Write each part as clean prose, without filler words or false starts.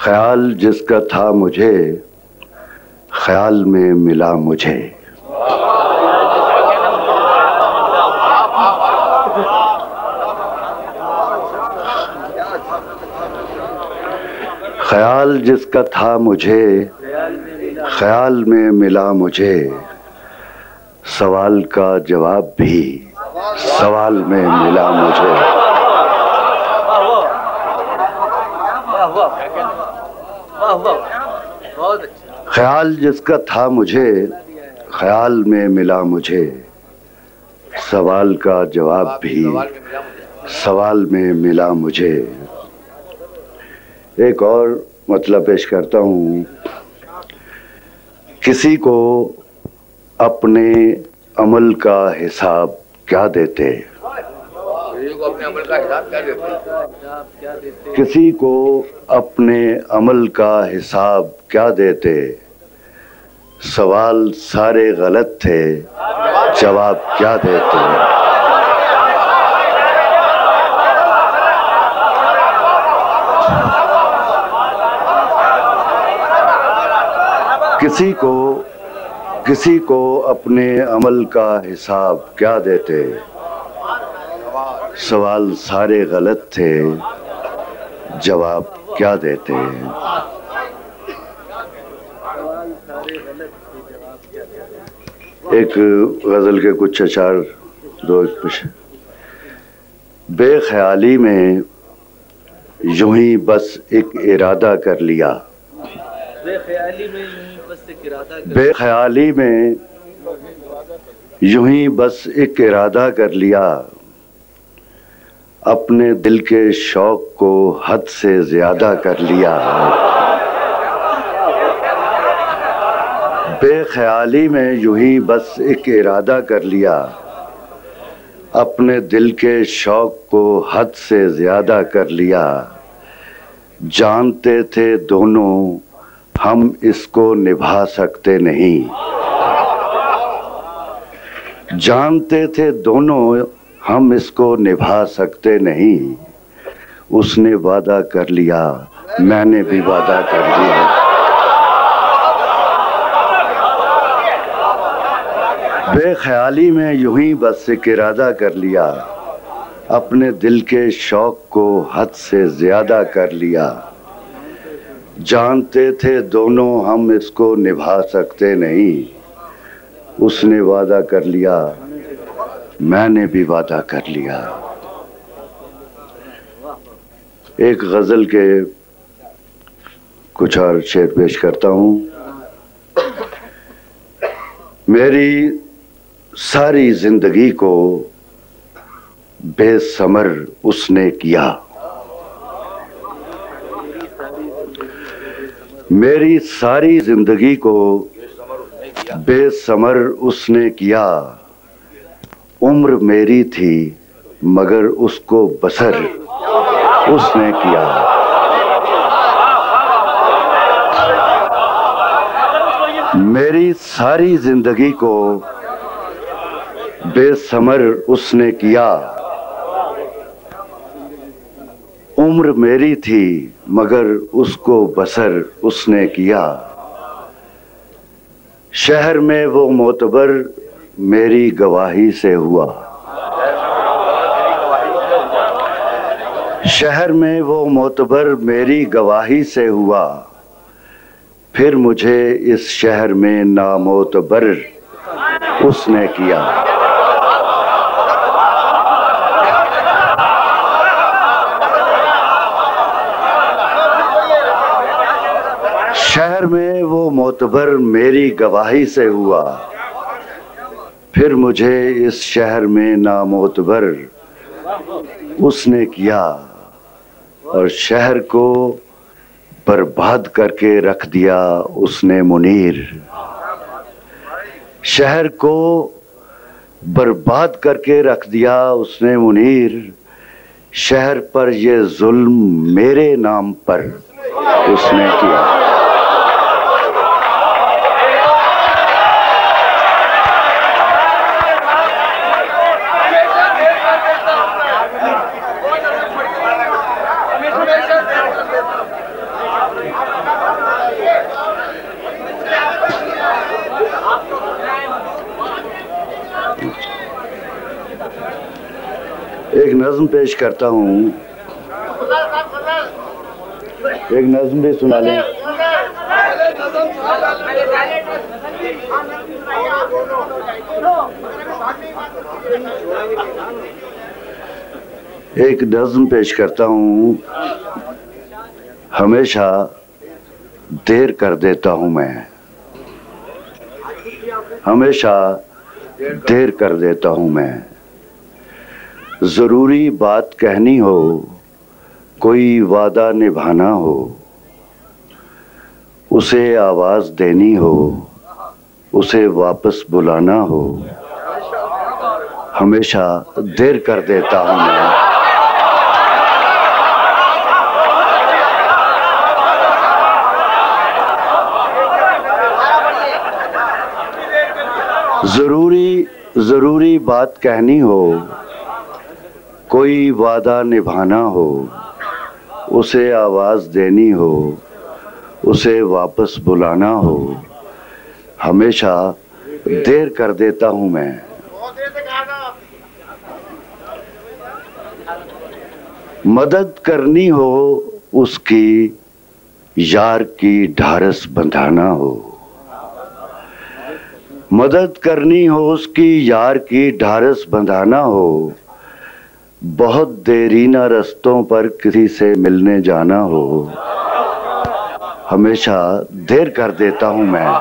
ख्याल जिसका था मुझे ख्याल में मिला मुझे। ख्याल जिसका था मुझे ख्याल में मिला मुझे। सवाल का जवाब भी सवाल में मिला मुझे। ख्याल जिसका था मुझे ख्याल में मिला मुझे। सवाल का जवाब भी सवाल में मिला मुझे। एक और मतलब पेश करता हूँ। किसी को अपने अमल का हिसाब क्या देते? किसी को अपने अमल का हिसाब क्या देते? सवाल सारे गलत थे, जवाब क्या देते? किसी को अपने अमल का हिसाब क्या देते? सवाल सारे गलत थे, जवाब क्या देते? एक गजल के कुछ अशार दो। बेख्याली में यूं ही बस एक इरादा कर लिया। बेख्याली में यूं ही बस एक इरादा कर लिया। अपने दिल के शौक को हद से ज्यादा कर लिया। बेख्याली में यूं ही बस एक इरादा कर लिया। अपने दिल के शौक को हद से ज्यादा कर लिया। जानते थे दोनों हम इसको निभा सकते नहीं। जानते थे दोनों हम इसको निभा सकते नहीं। उसने वादा कर लिया, मैंने भी वादा कर लिया। बेख्याली में यूं ही बस एक इरादा कर लिया। अपने दिल के शौक को हद से ज्यादा कर लिया। जानते थे दोनों हम इसको निभा सकते नहीं। उसने वादा कर लिया, मैंने भी वादा कर लिया। एक गजल के कुछ और शेर पेश करता हूँ। मेरी सारी जिंदगी को बेसमर उसने किया। मेरी सारी जिंदगी को बेसमर उसने किया। उम्र मेरी थी मगर उसको बसर उसने किया। मेरी सारी जिंदगी को बेसमर उसने किया। उम्र मेरी थी मगर उसको बसर उसने किया। शहर में वो मोतबर मेरी गवाही से हुआ। शहर में वो मोतबर मेरी गवाही से हुआ। फिर मुझे इस शहर में नामोतबर उसने किया। शहर में वो मोतबर मेरी गवाही से हुआ। फिर मुझे इस शहर में नामोतबर उसने किया। और शहर को बर्बाद करके रख दिया उसने मुनीर। शहर को बर्बाद करके रख दिया उसने मुनीर। शहर पर ये जुल्म मेरे नाम पर उसने किया। एक नज्म पेश करता हूँ, एक नज्म भी सुना लें। एक नज्म पेश करता हूँ। हमेशा देर कर देता हूँ मैं, हमेशा देर कर देता हूँ मैं। जरूरी बात कहनी हो, कोई वादा निभाना हो, उसे आवाज देनी हो, उसे वापस बुलाना हो, हमेशा देर कर देता हूँ मैं। जरूरी बात कहनी हो, कोई वादा निभाना हो, उसे आवाज देनी हो, उसे वापस बुलाना हो, हमेशा देर कर देता हूं मैं। मदद करनी हो उसकी, यार की ढारस बंधाना हो, मदद करनी हो उसकी, यार की ढारस बंधाना हो, बहुत देरीना रस्तों पर किसी से मिलने जाना हो, हमेशा देर कर देता हूं मैं।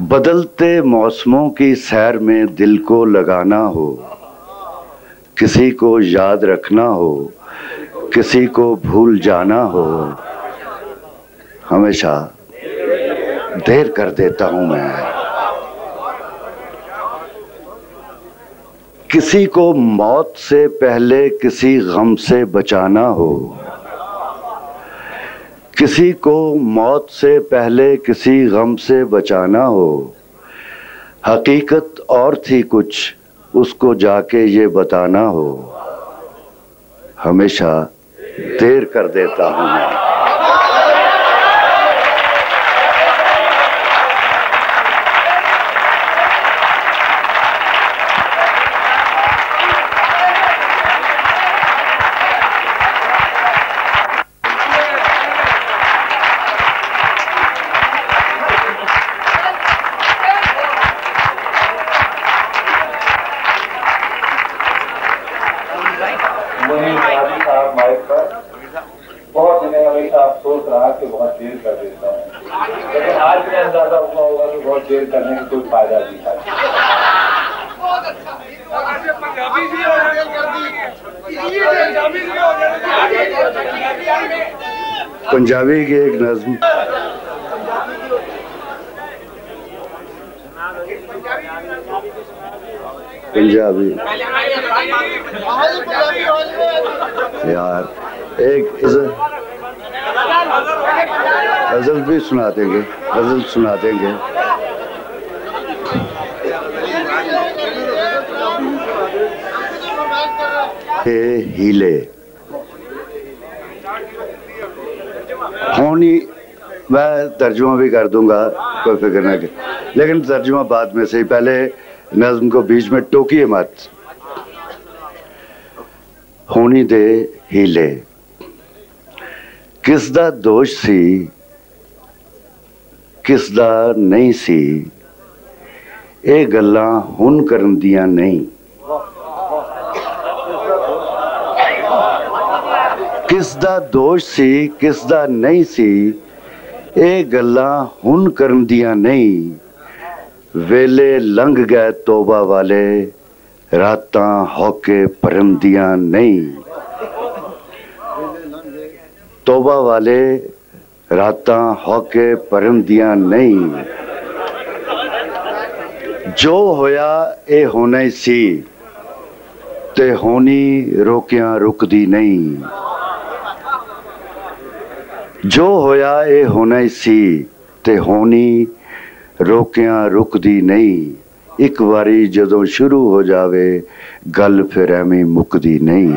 बदलते मौसमों की सैर में दिल को लगाना हो, किसी को याद रखना हो, किसी को भूल जाना हो, हमेशा देर कर देता हूं मैं। किसी को मौत से पहले किसी गम से बचाना हो, किसी को मौत से पहले किसी गम से बचाना हो, हकीकत और थी कुछ उसको जाके ये बताना हो, हमेशा देर कर देता हूं मैं। बहुत दिनों हमेशा अफसोस रहा कि बहुत देर कर देता हूँ, लेकिन आज में अंदाजा हुआ होगा कि बहुत देर करने का कोई फायदा नहीं था। पंजाबी की एक नज्म। पंजाबी यार, एक गजल भी सुना देंगे, गजल सुना देंगे। हीले होनी, मैं तर्जुमा भी कर दूंगा, कोई फिक्र ना कर, लेकिन तर्जुमा बाद में से ही, पहले नज्म को बीच में टोकिए मत। होनी दे हीले, किस दा दोष सी किस दा नहीं सी, ये गल्लां हुण करन दियां नहीं। किस दा दोष सी किस दा नहीं सी, ये गल्लां हुण करन दियां नहीं। वेले लंघ गए तोबा वाले, रातां होके भरन दियां नहीं। तोबा वाले रातां होके भरन दियां नहीं। जो होया ए होना ही सी, ते होनी रोकियां रुकदी नहीं। जो होया ए होना ही सी, ते होनी रोकियां रुकदी नहीं। एक बारी जदों शुरू हो जावे, गल फिर एवें मुकदी नहीं।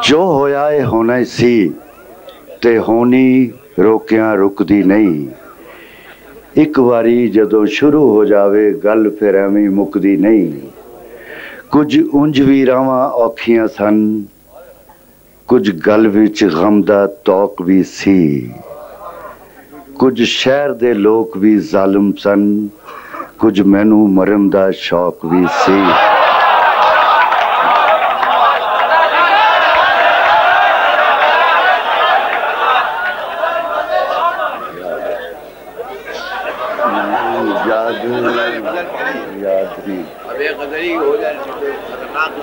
जो होया ए होना ही सी, ते होनी रोकियां रुकदी नहीं। एक वारी जदों शुरू हो जावे गल फिर एवं मुकदी नहीं। कुछ उंज भी रावां औखियां सन, कुछ गल विच गम दा तौक भी सी। कुछ शहर दे लोग भी जालिम सन, कुछ मैनू मरन दा शौक भी सी।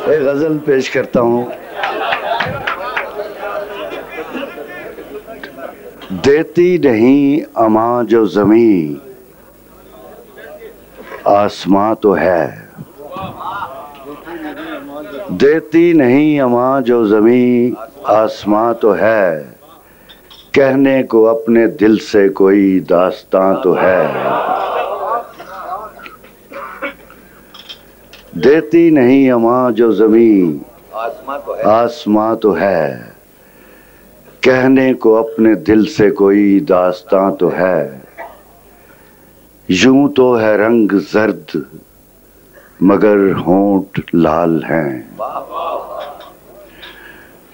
एक गजल पेश करता हूं। देती नहीं अमां जो ज़मीं, आसमां तो है। देती नहीं अमां जो ज़मीं, आसमां तो है। कहने को अपने दिल से कोई दास्तां तो है। देती नहीं अमां जो ज़मीं, आसमां तो है। कहने को अपने दिल से कोई दास्तां तो है। यूं तो है रंग जर्द मगर होंठ लाल हैं।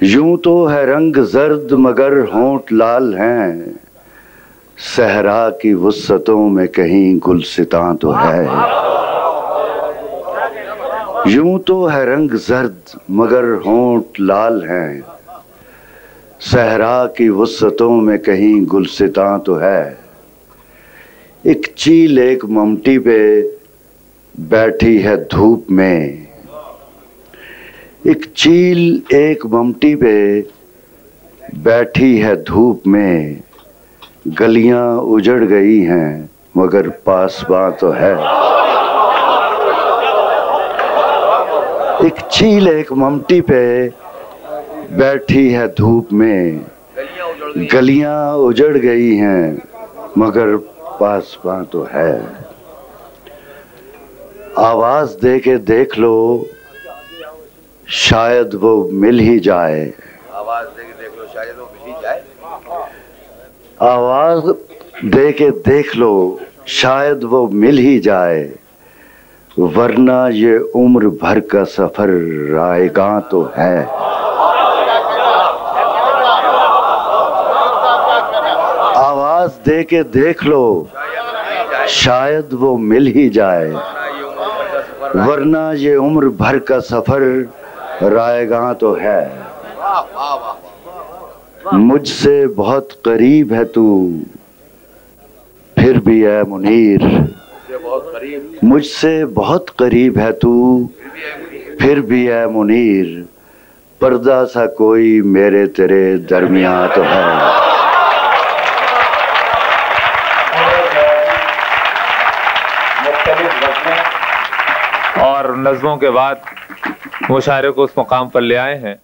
यूं तो है रंग जर्द मगर होंठ लाल हैं। सहरा की वुस्सतों में कहीं गुलसितां तो है। यूं तो है रंग जर्द मगर होंठ लाल हैं। सहरा की वुस्सतों में कहीं गुलसितां तो है। एक चील एक ममटी पे बैठी है धूप में। एक चील एक ममटी पे बैठी है धूप में। गलियां उजड़ गई हैं मगर पासबां तो है। एक चील एक ममटी पे बैठी है धूप में। गलियां उजड़ गई हैं मगर पासबां तो है। आवाज दे के देख लो शायद वो मिल ही जाए। आवाज दे के देख लो शायद वो मिल ही जाए। आवाज दे के देख लो शायद वो मिल ही जाए। वरना ये उम्र भर का सफर रायगां तो है। आवाज दे के देख लो शायद वो मिल ही जाए। वरना ये उम्र भर का सफर रायगां तो है। मुझसे बहुत करीब है तू फिर भी है मुनीर। मुझसे बहुत करीब है तू फिर भी है मुनीर। पर्दा सा कोई मेरे तेरे दरमियां तो है। और नज़्मों के बाद मुशायरे को उस मुकाम पर ले आए हैं